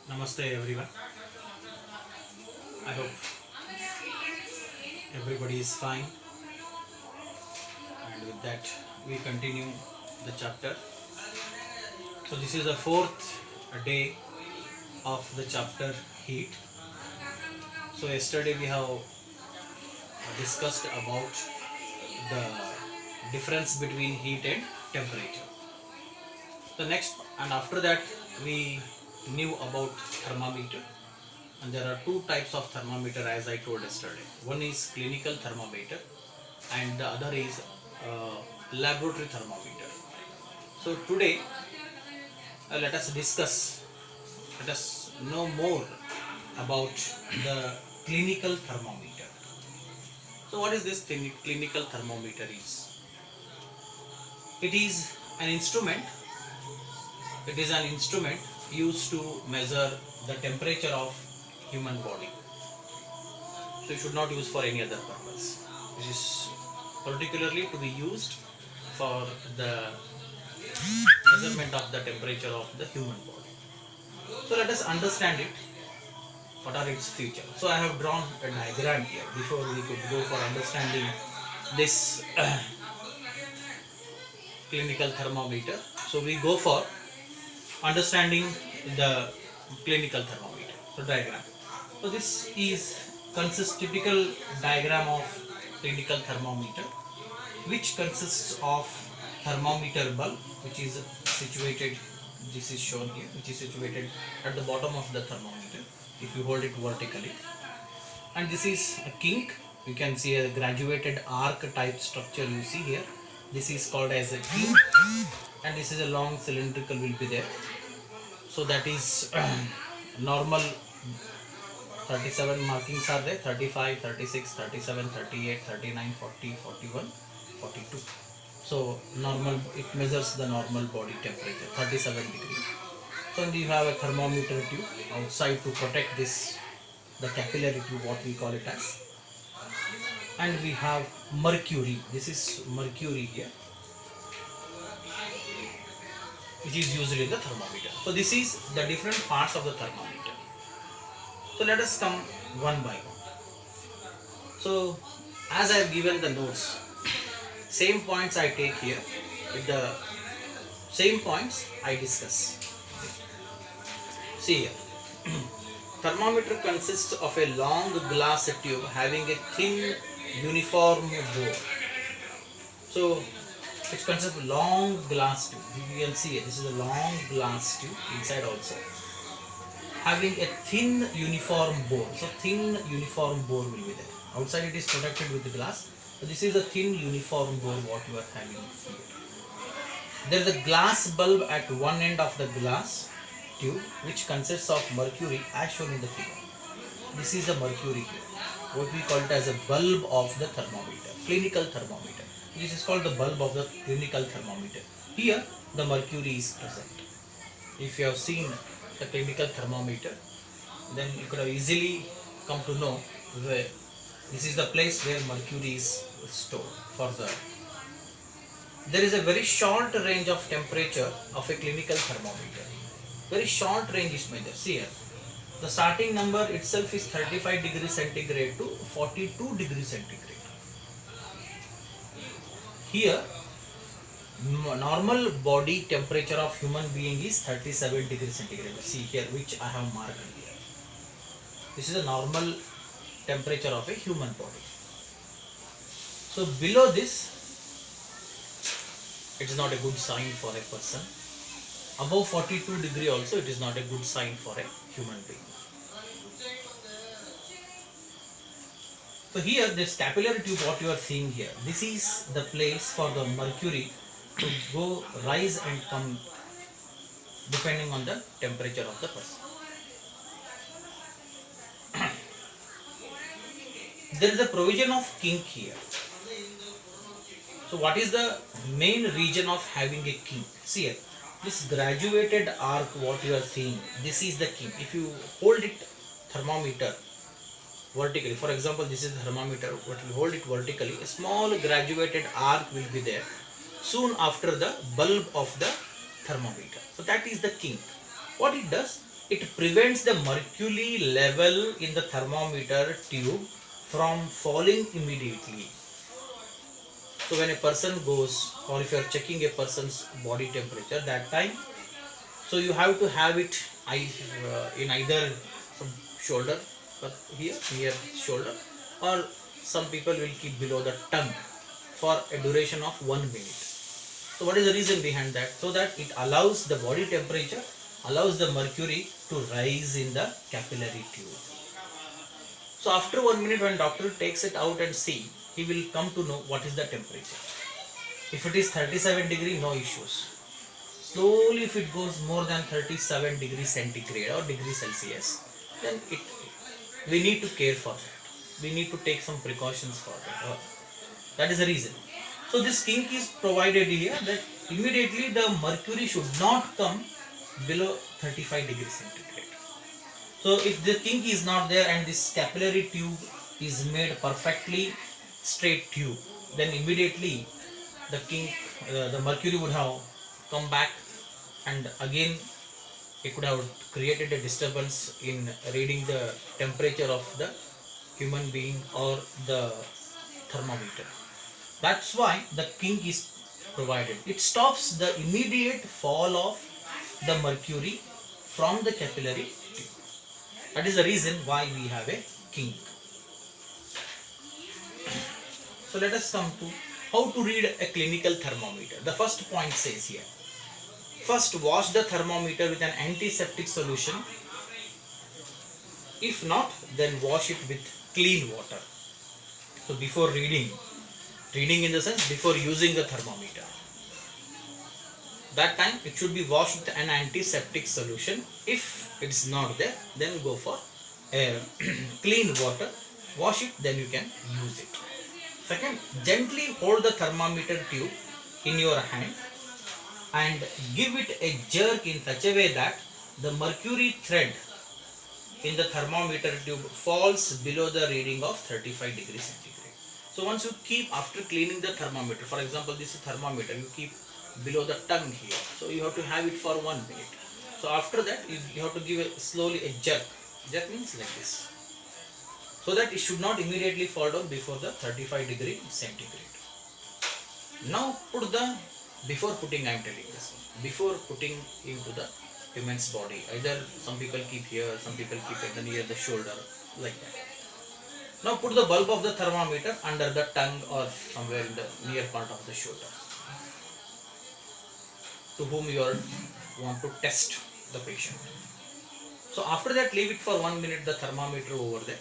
Namaste everyone. I hope everybody is fine, and with that we continue the chapter. So this is the fourth day of the chapter heat. So yesterday we have discussed about the difference between heat and temperature. The next and after that we knew about thermometer, and there are two types of thermometer as I told yesterday. One is clinical thermometer and the other is laboratory thermometer. So today let us discuss, let us know more about the clinical thermometer. So what is this clinical thermometer is? It is an instrument. It is an instrument used to measure the temperature of human body. So you should not use for any other purpose. It is particularly to be used for the measurement of the temperature of the human body. So let us understand it. What are its features? So I have drawn a diagram here before we could go for understanding this clinical thermometer. So we go for understanding the clinical thermometer. So diagram. So this is typical diagram of clinical thermometer, which consists of thermometer bulb, which is situated, this is shown here, which is situated at the bottom of the thermometer if you hold it vertically, and this is a kink. You can see a graduated arc type structure you see here. This is called as a kink, and this is a long cylindrical will be there. So that is normal 37 markings are there, 35, 36, 37, 38, 39, 40, 41, 42. So normal, it measures the normal body temperature, 37 degrees. So you have a thermometer tube outside to protect this, the capillary tube, what we call it as. And we have mercury. This is mercury here, which is used in the thermometer. So this is the different parts of the thermometer. So let us come one by one. So as I have given the notes, same points I take here, with the same points I discuss. See here, thermometer consists of a long glass tube having a thin uniform bore. So it consists of long glass tube. You can see it. This is a long glass tube inside also, having a thin uniform bore. So thin uniform bore will be there. Outside it is protected with the glass. So this is a thin uniform bore what you are having here. There is a glass bulb at one end of the glass tube, which consists of mercury as shown in the figure. This is the mercury here, what we call it as a bulb of the thermometer, clinical thermometer. This is called the bulb of the clinical thermometer. Here the mercury is present. If you have seen the clinical thermometer, then you could have easily come to know where this is the place where mercury is stored for the. There is a very short range of temperature of a clinical thermometer. Very short range is measured. See here, the starting number itself is 35 degrees centigrade to 42 degrees centigrade. Here normal body temperature of human being is 37 degrees centigrade. See here, which I have marked here. This is a normal temperature of a human body. So below this, it is not a good sign for a person. Above 42 degree also, it is not a good sign for a human being. So here, this capillary tube what you are seeing here, this is the place for the mercury to go rise and come depending on the temperature of the person. There is a provision of kink here. So what is the main region of having a kink? See here, this graduated arc what you are seeing, this is the kink. If you hold it thermometer vertically, for example this is the thermometer, but we hold it vertically, a small graduated arc will be there soon after the bulb of the thermometer. So that is the kink. What it does, It prevents the mercury level in the thermometer tube from falling immediately. So when a person goes, or if you are checking a person's body temperature, that time, so you have to have it in either some shoulder, but here near shoulder, or some people will keep below the tongue for a duration of 1 minute. So what is the reason behind that? So that it allows the body temperature, allows the mercury to rise in the capillary tube. So after 1 minute, when doctor takes it out and see, he will come to know what is the temperature. If it is 37 degree, no issues. Slowly, if it goes more than 37 degrees centigrade or degrees Celsius, then we need to care for that. We need to take some precautions for that. That is the reason. So this kink is provided here, that immediately the mercury should not come below 35 degrees centigrade. So if the kink is not there and this capillary tube is made perfectly straight tube, then immediately the kink, the mercury would have come back, and again it could have created a disturbance in reading the temperature of the human being or the thermometer. That's why the kink is provided. It stops the immediate fall of the mercury from the capillary tube. That is the reason why we have a kink. So let us come to how to read a clinical thermometer. The first point says here, first wash the thermometer with an antiseptic solution. If not, then wash it with clean water. So before reading in the sense before using the thermometer, that time it should be washed with an antiseptic solution. If it is not there, then go for clean water, wash it, then you can use it. Second, gently hold the thermometer tube in your hand and give it a jerk in such a way that the mercury thread in the thermometer tube falls below the reading of 35 degrees centigrade. So once you keep, after cleaning the thermometer, for example this is thermometer, you keep below the tongue here, so you have to have it for 1 minute. So after that you have to give slowly a jerk. Jerk means like this, so that it should not immediately fall down before the 35 degree centigrade. Now put the, before putting, I am telling this, before putting into the human's body, either some people keep here, some people keep it near the shoulder, like that. Now put the bulb of the thermometer under the tongue or somewhere in the near part of the shoulder, to whom you want to test the patient. So after that, leave it for 1 minute, the thermometer over there,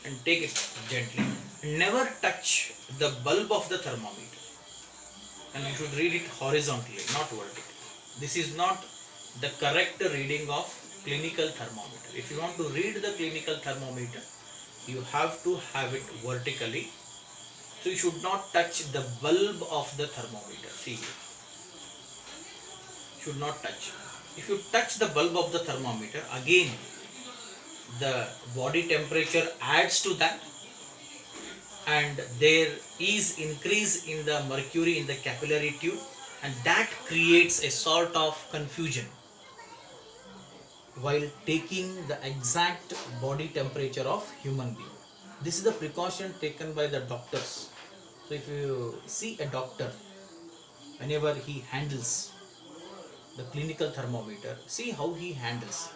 and take it gently. Never touch the bulb of the thermometer, and you should read it horizontally, not vertically. This is not the correct reading of clinical thermometer. If you want to read the clinical thermometer, you have to have it vertically. So you should not touch the bulb of the thermometer. See here, should not touch. If you touch the bulb of the thermometer, again the body temperature adds to that, and there is increase in the mercury in the capillary tube, and that creates a sort of confusion while taking the exact body temperature of human being. This is the precaution taken by the doctors. So if you see a doctor, whenever he handles the clinical thermometer, see how he handles.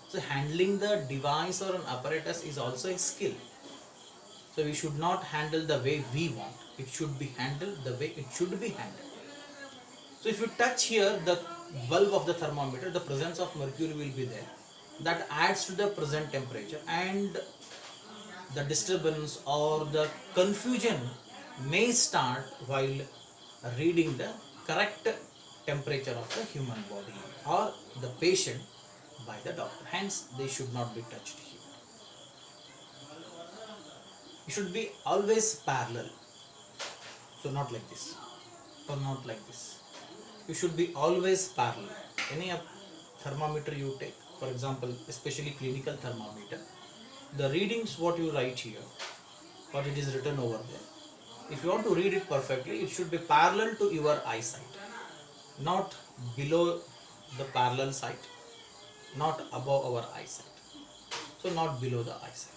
So handling the device or an apparatus is also a skill. So we should not handle the way we want. It should be handled the way it should be handled. So if you touch here the bulb of the thermometer, the presence of mercury will be there. That adds to the present temperature, and the disturbance or the confusion may start while reading the correct temperature of the human body or the patient by the doctor. Hence, they should not be touched here. It should be always parallel. So not like this or not like this. You should be always parallel. Any thermometer you take, for example, especially clinical thermometer, the readings what you write here, what it is written over there, if you want to read it perfectly, it should be parallel to your eyesight, not below the parallel sight, not above our eyesight. So not below the eyesight.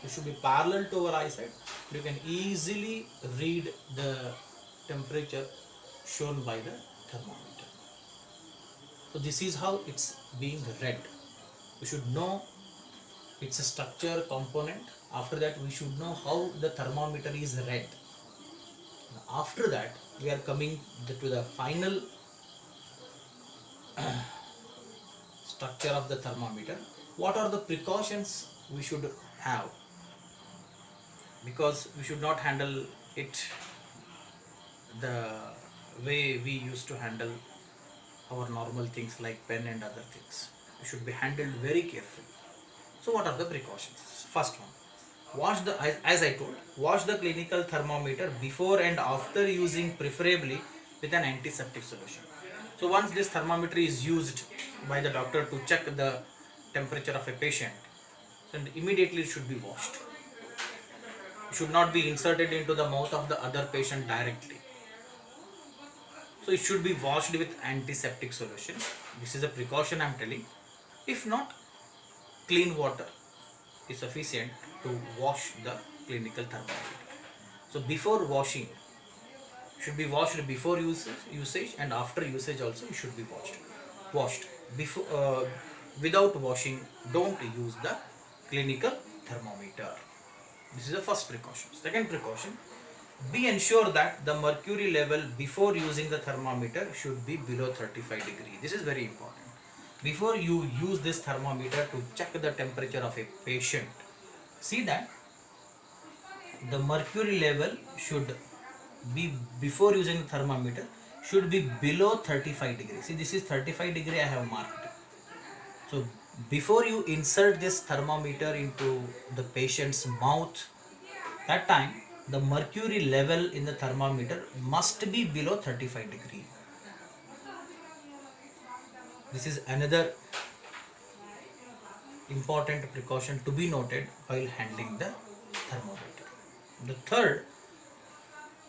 It should be parallel to our eyesight. You can easily read the temperature shown by the thermometer. So this is how it's being read. We should know its structure component. After that we should know how the thermometer is read. After that we are coming to the final structure of the thermometer. What are the precautions we should have? Because we should not handle it the way we used to handle our normal things like pen and other things. It should be handled very carefully. So what are the precautions? First one, wash the, as I told, wash the clinical thermometer before and after using, preferably with an antiseptic solution. So once this thermometer is used by the doctor to check the temperature of a patient, then immediately it should be washed. It should not be inserted into the mouth of the other patient directly. So it should be washed with antiseptic solution. This is a precaution I am telling. If not, clean water is sufficient to wash the clinical thermometer. So before washing, should be washed before usage, and after usage also it should be washed. Before, without washing, don't use the clinical thermometer. This is the first precaution. Second precaution, be ensured that the mercury level before using the thermometer should be below 35 degrees. This is very important. Before you use this thermometer to check the temperature of a patient, see that the mercury level should be, before using the thermometer, should be below 35 degrees. See, this is 35 degree I have marked. So before you insert this thermometer into the patient's mouth, that time the mercury level in the thermometer must be below 35 degree. This is another important precaution to be noted while handling the thermometer. The third,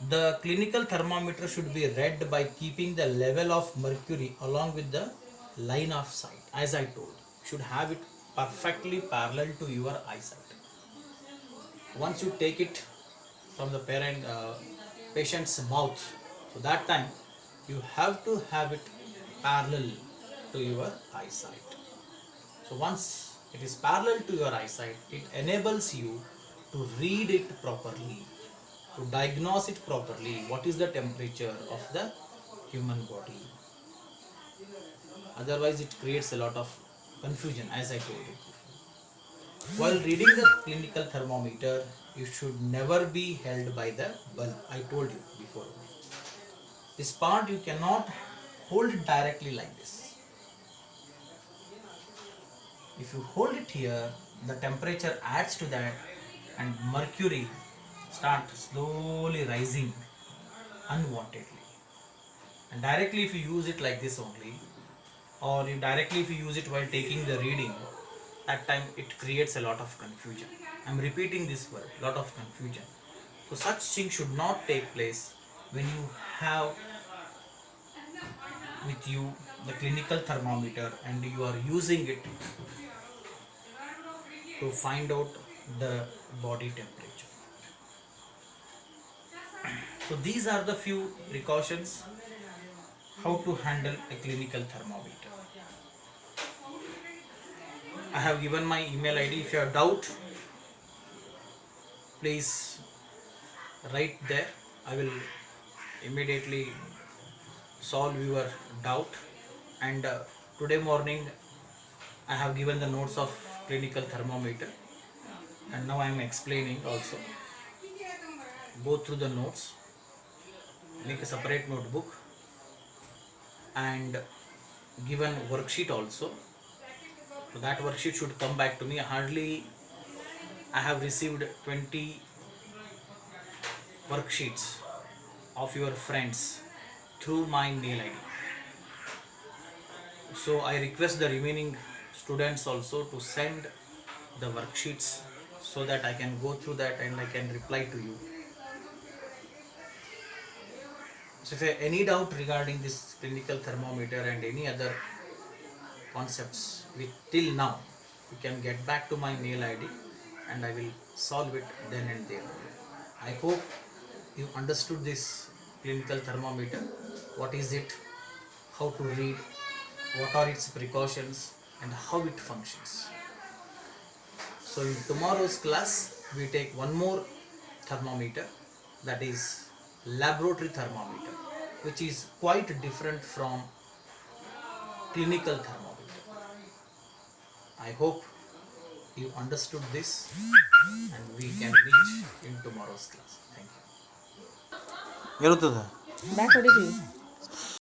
the clinical thermometer should be read by keeping the level of mercury along with the line of sight. As I told, you should have it perfectly parallel to your eyesight. Once you take it from the patient's mouth, so that time you have to have it parallel to your eyesight. So once it is parallel to your eyesight, it enables you to read it properly, to diagnose it properly, what is the temperature of the human body. Otherwise it creates a lot of confusion, as I told you. While reading the clinical thermometer, you should never be held by the bulb. I told you before. This part you cannot hold it directly like this. If you hold it here, the temperature adds to that and mercury starts slowly rising unwantedly. And directly if you use it like this only, or directly if you use it while taking the reading, that time it creates a lot of confusion. I am repeating this word, lot of confusion. So such thing should not take place when you have with you the clinical thermometer and you are using it to find out the body temperature. So these are the few precautions how to handle a clinical thermometer. I have given my email ID. If you have doubt, please write there. I will immediately solve your doubt. And today morning I have given the notes of clinical thermometer, and now I am explaining also. Go through the notes, make a separate notebook, and given worksheet also. So that worksheet should come back to me. Hardly I have received 20 worksheets of your friends through my mail ID. So I request the remaining students also to send the worksheets so that I can go through that and I can reply to you. So if you have any doubt regarding this clinical thermometer and any other concepts with till now. You can get back to my mail ID and I will solve it then and there. I hope you understood this clinical thermometer. What is it, how to read, what are its precautions, and how it functions. So in tomorrow's class we take one more thermometer, that is laboratory thermometer, which is quite different from clinical thermometer. I hope you understood this and we can meet in tomorrow's class. Thank you. Back, what did you?